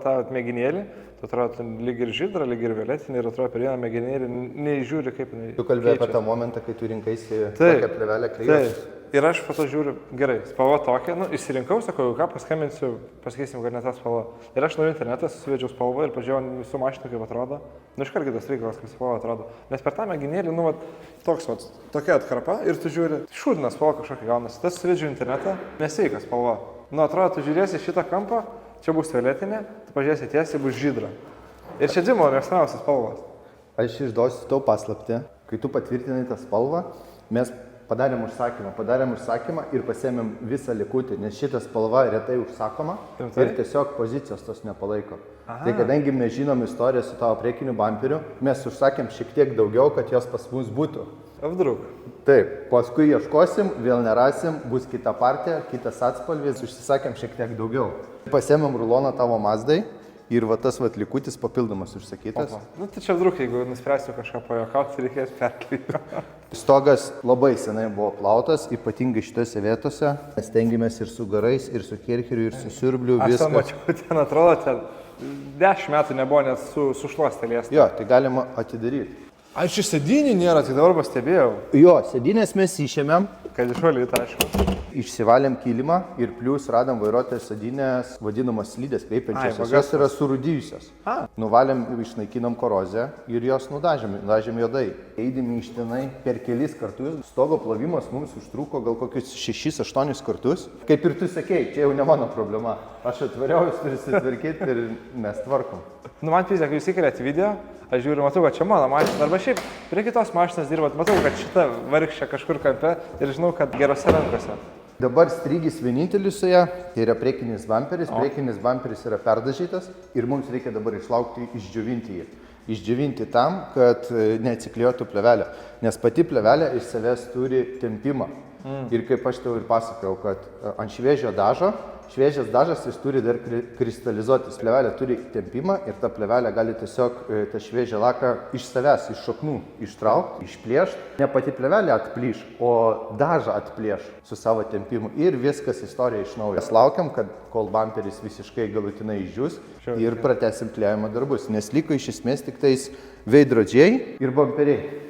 tą mėginėlį, tu atrodo lyg ir žydra, lyg ir violetinė ir atrodo per vieną mėginėlį neįžiūri, kaip jinai. Tu kalbėjai apie tą momentą, kai tu rinkaisi tokią plėvelę kreivės. Ir aš po to žiūriu, gerai, spalva tokia, išsirinkau, sakau, ką paskambinsiu, pasakysim, kad ne ta spalva. Ir aš nuėjau internetą, susivedžiau spalvą ir pažiūrėjau visų mašinų, kaip atrodo. Iškart kitas reikalas, kaip spalva atrodo. Nes per tą mėginėlį, tokia atkarpa ir tu žiūri, šūdina spalva kažkokia gaunasi. Tas suvedžiau internetą, nesveika spalva. Atrodo, tu žiūrėsi šitą kampą, čia bus violetinė, tu pažiūrėsi tiesiai, bus žydra. Ir čia Dimo mėgstamiausias spalvas. Aš išduosiu tau paslaptį, kai tu patvirtinai tą spalvą, mes padarėm užsakymą ir pasėmėm visą likutį, nes šitą spalva retai užsakoma ir tiesiog pozicijos tos nepalaiko. Tai kadangi mes žinom istoriją su tavo priekiniu bamperiu, mes užsakėm šiek tiek daugiau, kad jos pas mus būtų. Apdruk. Taip, paskui ieškosim, vėl nerasim, bus kita partija, kitas atspalvis, užsisakėm šiek tiek daugiau. Pasėmėm ruloną tavo Mazdai ir va tas likutis papildomas užsakytas. Tai čia apdruk, jeigu nuspręsiu kažką pajuokauti, reikės perkliyti. Stogas labai senai buvo plautas, ypatingai šitose vietose. Mes stengiamės ir su garais, ir su kercheriu, ir su siurbliu. Aš tą mačiau, ten atrodo, 10 metų nebuvo net sušluostelės. Jo, tai galima atidaryti. Aš čia sėdynį nėra, tai dabar pastebėjau. Jo, sėdynės mes išėmėm. Kad išvalyt, aišku. Išsivalėm kilimą ir plius radom vairuotojo sėdynės vadinamos slidės kreipiančios. Jos yra surūdijusios. Nuvalėm, išnaikinom koroziją ir jos nudažėm juodai. Eidami iš tenai per kelis kartus. Stogo plovimas mums užtruko gal kokius 6-8 kartus. Kaip ir tu sakei, čia jau ne mano problema. Aš atvariau, jūs turite sutvarkyti ir mes tvarkom. Man pizė, kai jūs įkeliat video, aš žiūriu, matau, kad čia mano mašina, arba šiaip prie kitos mašinas dirbat, matau, kad šita vargšė kažkur kampe ir žinau, kad gerose rankose. Dabar strygis vienintelis su ją, tai yra priekinis bamperis. Priekinis bamperis yra perdažytas ir mums reikia dabar išlaukti, išdžiovinti jį. Išdžiovinti tam, kad neatsiklijuotų plėvelė, nes pati plėvelė iš savęs turi tempimą. Ir kaip aš tau ir pasakojau, kad ant šviežio dažo, šviežias dažas jis turi dar kristalizuotis. Plėvelė turi tempimą ir ta plėvelė gali tiesiog tą šviežią laką iš savęs, iš šaknų ištraukti, išplėšti. Ne pati plėvelė atplyš, o dažą atplėš su savo tempimu ir viskas istorija iš naujo. Mes laukiam, kad kol bamperis visiškai galutinai išdžius ir pratęsim kliejimo darbus, nes liko iš esmės tik tais veidrodžiai ir bamperiai.